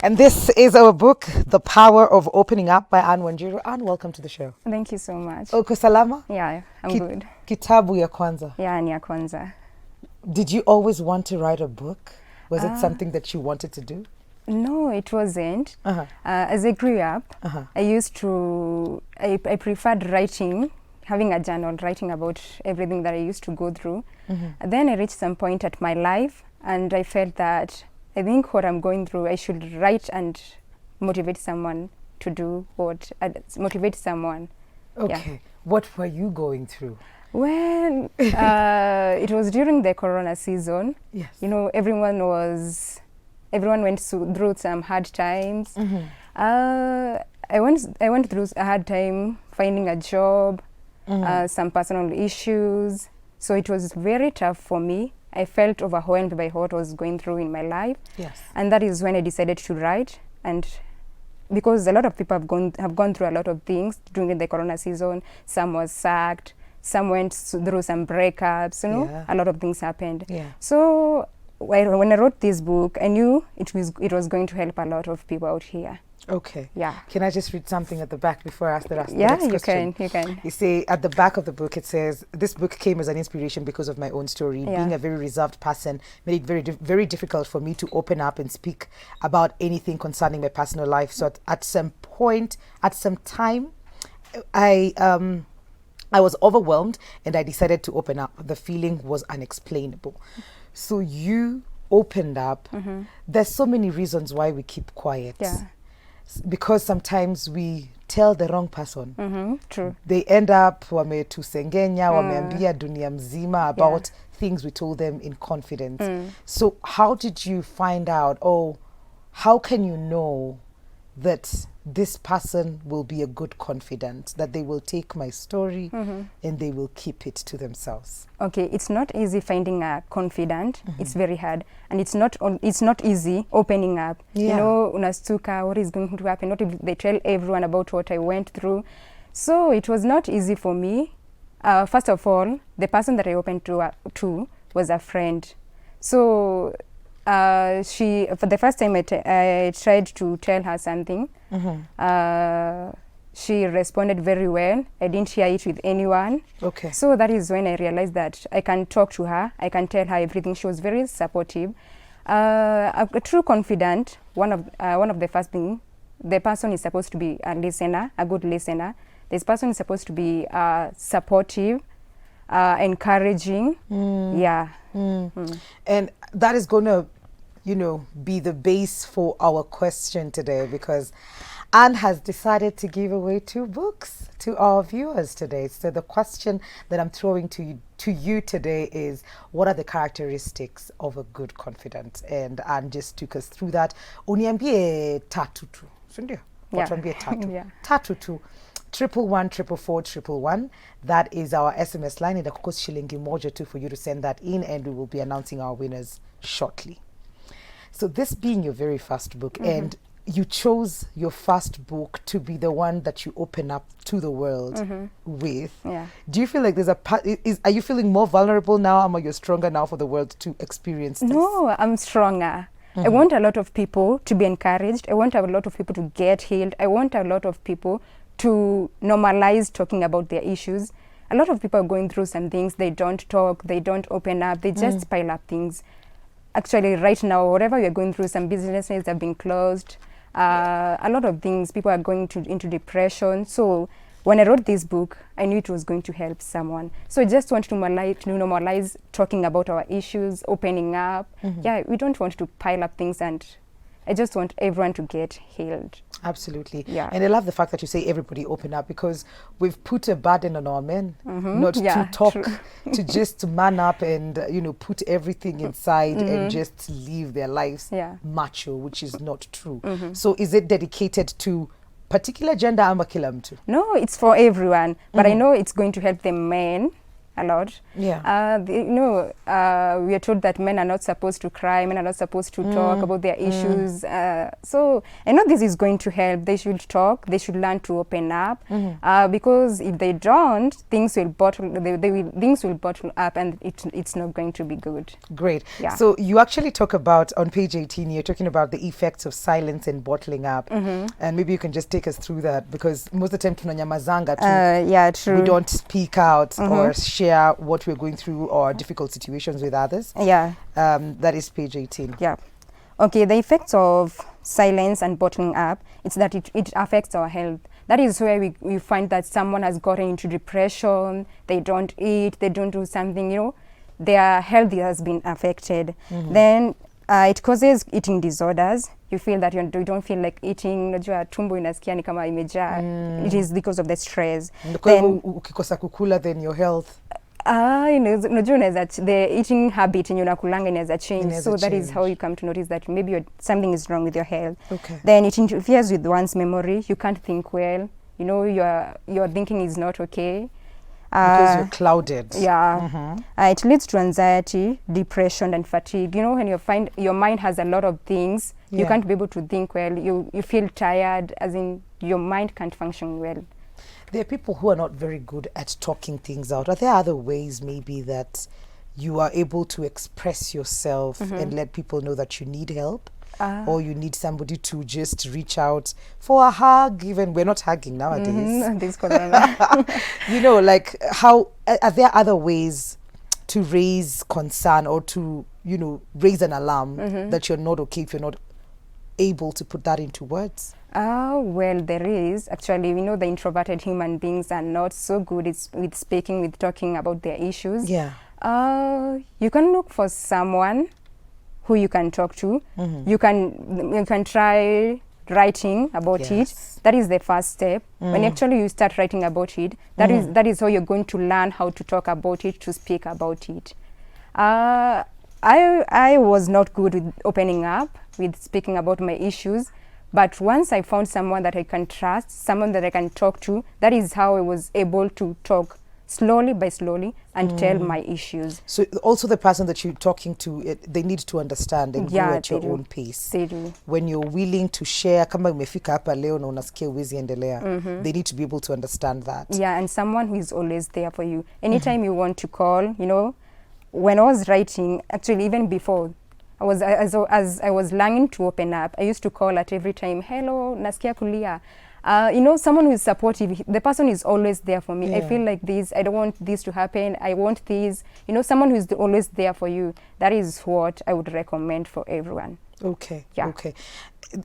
And this is our book, The Power of Opening Up by Anne Wanjiru. Anne, welcome to the show. Thank you so much. Uko salama? Yeah, I'm good. Kitabu ya kwanza. Yeah, ni ya kwanza. Did you always want to write a book? Was it something that you wanted to do? No, it wasn't. As I grew up, I preferred writing, having a journal, writing about everything that I used to go through. Then I reached some point at my life and I felt that I think what I'm going through, I should write and motivate someone to do motivate someone. Okay. Yeah. What were you going through? Well, it was during the Corona season. Yes. You know, everyone went through some hard times. I went through a hard time finding a job, some personal issues. So it was very tough for me. I felt overwhelmed by what was going through in my life. Yes. And that is when I decided to write. And because a lot of people have gone through a lot of things during the Corona season. Some was sacked, some went through some breakups, a lot of things happened. Yeah. So when I wrote this book, I knew it was going to help a lot of people out here. Okay. Yeah. Can I just read something at the back before I ask the next You question? can. You say at the back of the book, it says, this book came as an inspiration because of my own story. Yeah. Being a very reserved person made it very difficult for me to open up and speak about anything concerning my personal life. So at some time, I was overwhelmed and I decided to open up. The feeling was unexplainable. So you opened up. There's so many reasons why we keep quiet. Yeah. Because sometimes we tell the wrong person. True. They end up wametusengenya, wameambia dunia mzima about things we told them in confidence. So how did you find out, how can you know that this person will be a good confidant, that they will take my story and they will keep it to themselves? Okay, it's not easy finding a confidant. It's very hard, and it's not easy opening up. Yeah. You know, unastuka, what is going to happen? Not if they tell everyone about what I went through. So it was not easy for me. First of all, the person that I opened to was a friend. So she, for the first time, I tried to tell her something. She responded very well. I didn't share it with anyone. Okay. So that is when I realized that I can talk to her. I can tell her everything. She was very supportive. A true confidant, one of the first thing, the person is supposed to be a listener, a good listener. This person is supposed to be supportive, encouraging. Yeah. And that is going to, be the base for our question today, because Anne has decided to give away 2 books to our viewers today. So the question that I'm throwing to you today is, what are the characteristics of a good confidant? And Anne just took us through that. Uniambie tatu tu. Sindio? Watuambie tatu. Yeah. Tatu tu. 111-444-111. That is our SMS line. And of course, shilingi moja tu for you to send that in, and we will be announcing our winners shortly. So this being your very first book, and you chose your first book to be the one that you open up to the world with. Yeah. Do you feel like there's are you feeling more vulnerable now, or you're stronger now for the world to experience this? No, I'm stronger. I want a lot of people to be encouraged. I want a lot of people to get healed. I want a lot of people to normalize talking about their issues. A lot of people are going through some things. They don't talk, they don't open up, they just pile up things. Actually, right now, whatever you're going through, some businesses have been closed. A lot of things, people are going into depression. So when I wrote this book, I knew it was going to help someone. So I just want to normalize talking about our issues, opening up. Yeah, we don't want to pile up things, and I just want everyone to get healed. Absolutely. Yeah. And I love the fact that you say everybody open up, because we've put a burden on our men not Yeah, to talk, true. to just man up and, put everything inside and just live their lives macho, which is not true. So is it dedicated to particular gender ama kila mtu? No, it's for everyone. But I know it's going to help the men a lot. Yeah. We are told that men are not supposed to cry, men are not supposed to talk about their issues. So I know this is going to help. They should talk. They should learn to open up, because if they don't, things will bottle up, and it's not going to be good. Great. Yeah. So you actually talk about, on page 18, you're talking about the effects of silence and bottling up. And maybe you can just take us through that, because most of the time tunanyamazanga too. Yeah, true. We don't speak out or share what we're going through or difficult situations with others. Yeah. That is page 18. Yeah. Okay, the effects of silence and bottling up, it's that it affects our health. That is where we find that someone has gotten into depression, they don't eat, they don't do something, their health has been affected. Then it causes eating disorders. You feel that you don't feel like eating, unajua tumbo inasikia ni kama imejaa. It is because of the stress. Then ukikosa kukula, then your health. Unajua the eating habit yenye unakulanga inaweza change. So that is how you come to notice that maybe something is wrong with your health. Okay. Then it interferes with one's memory. You can't think well. Your thinking is not okay. Because you're clouded. Yeah. It leads to anxiety, depression, and fatigue. When you find your mind has a lot of things, you can't be able to think well. You feel tired, as in your mind can't function well. There are people who are not very good at talking things out. Are there other ways maybe that you are able to express yourself and let people know that you need help? Or you need somebody to just reach out for a hug, even we're not hugging nowadays. This corona. Like how are there other ways to raise concern or to, raise an alarm that you're not okay if you're not able to put that into words? Well, there is. Actually, we know the introverted human beings are not so good with speaking, with talking about their issues. Yeah. You can look for someone who you can talk to. You can try writing about it. That is the first step. When actually you start writing about it, that is how you're going to learn how to talk about it, to speak about it. I was not good with opening up, with speaking about my issues. But once I found someone that I can trust, someone that I can talk to, that is how I was able to talk slowly by slowly and tell my issues. So also the person that you're talking to, they need to understand and go at your own pace. They do. When you're willing to share, kama umefika hapa leo na unasikia huwezi endelea, they need to be able to understand that. Yeah, and someone who is always there for you. Anytime you want to call, when I was writing, actually even before, as I was learning to open up, I used to call at every time, hello, nasikia kulia. Someone who is supportive, the person is always there for me. I feel like this, I don't want this to happen, I want this. Someone who is always there for you. That is what I would recommend for everyone. Okay, yeah. Okay.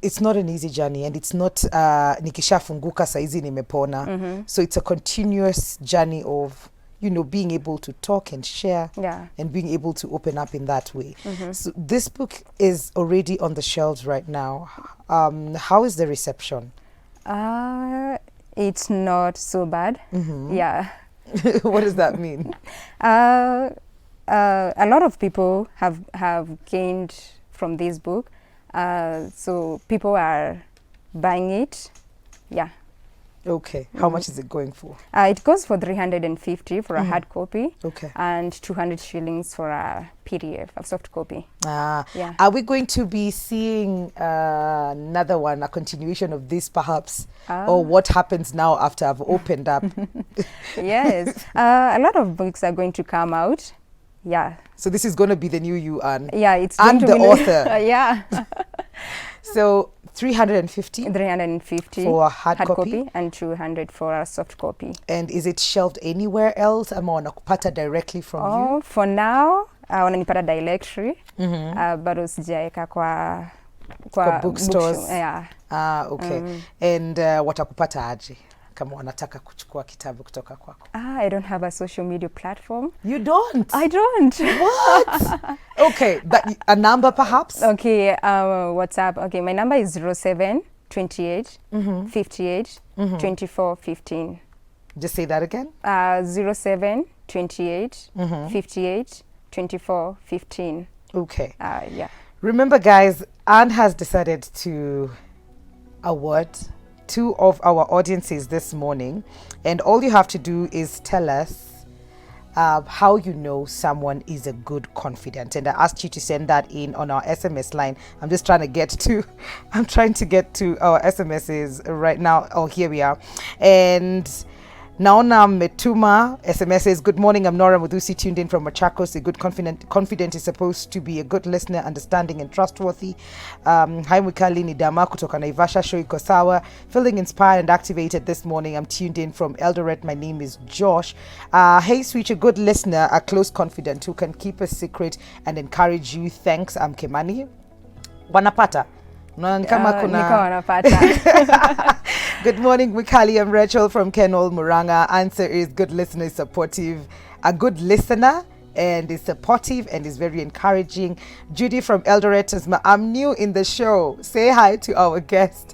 It's not an easy journey, and it's not nikishafunguka saizi nimepona. So it's a continuous journey of being able to talk and share and being able to open up in that way. So this book is already on the shelves right now. How is the reception? It's not so bad. Yeah. What does that mean? A lot of people have gained from this book. So people are buying it. Yeah. Okay. How much is it going for? It goes for 350 for a hard copy. Okay. And 200 shillings for a PDF, a soft copy. Yeah. Are we going to be seeing another one, a continuation of this perhaps? Or what happens now after I've opened up? Yes. A lot of books are going to come out. Yeah. So this is going to be the new you, Anne. Yeah, it's going and to the be author. Yeah. So 350 for a hard copy and 200 for a soft copy. And is it shelved anywhere else? Ama wanakupata directly from you? For now, wananipata directory. Bado sijaeka kwa bookstores. Yeah. Okay. And watakupata aje kama wanataka kuchukua kitabu kutoka kwako? I don't have a social media platform. You don't? I don't. What? Okay, but a number perhaps? Okay, WhatsApp. Okay, my number is 07 28 58 24 15. Just say that again. 07 28 58 24 15. Okay. Yeah. Remember, guys, Anne has decided to award 2 of our audiences this morning, and all you have to do is tell us how you know someone is a good confidant. And I asked you to send that in on our SMS line. I'm trying to get to our SMSs right now. Oh, here we are. And Naona Metuma SMS says, good morning, I'm Nora Mudusi, tuned in from Machakos. A good confident is supposed to be a good listener, understanding and trustworthy. Hi Mwikali ni Dama kutoka Naivasha, show iko sawa. Feeling inspired and activated this morning. I'm tuned in from Eldoret. My name is Josh. Hey Switch, a good listener, a close confidant who can keep a secret and encourage you. Thanks, I'm Kemani. Wanapata? Good morning, Wikali. I'm Rachel from Kenol Muranga. Answer is good listener is supportive. A good listener and is supportive and is very encouraging. Judy from Eldoret says, I'm new in the show. Say hi to our guest.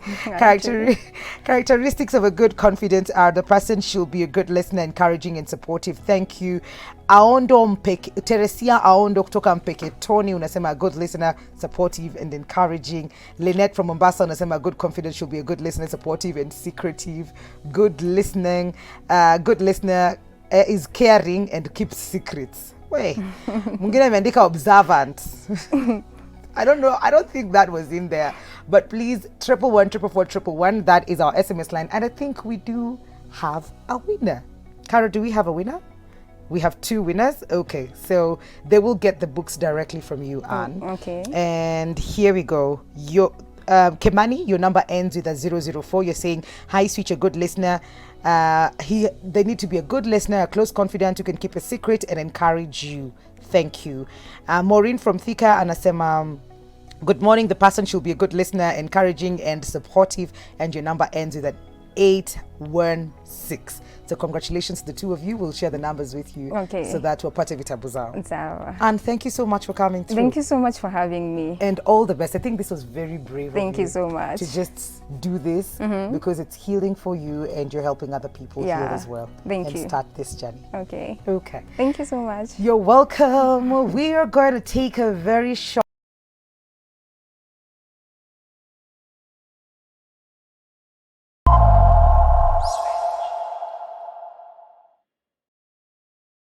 Characteristics of a good confidant are the person should be a good listener, encouraging and supportive. Thank you. Aondo Mpeke, Teresia Aondo kutoka Mpeke Tony unasema a good listener, supportive and encouraging. Lynette from Mombasa unasema a good confidant should be a good listener, supportive and secretive. Good listener is caring and keeps secrets. Wait, mwingine ameandika observant. I don't know. I don't think that was in there. But please, 111 that is our SMS line. And I think we do have a winner. Cara, do we have a winner? We have 2 winners. Okay, so they will get the books directly from you, Anne. Okay. And here we go. Kemani, your number ends with a 004. You're saying, hi, Switch, a good listener. They need to be a good listener, a close confidant who can keep a secret and encourage you. Thank you. Maureen from Thika anasema, good morning. The person should be a good listener, encouraging and supportive. And your number ends with an 816. So congratulations to the 2 of you. We'll share the numbers with you. Okay. So that we're part of vitabu zao. Sawa. And thank you so much for coming through. Thank you so much for having me. And all the best. I think this was very brave Thank of you so much. to just do this because it's healing for you and you're helping other people heal as well. Thank and you. Start this journey. Okay. Okay. Thank you so much. You're welcome. We are going to take a very short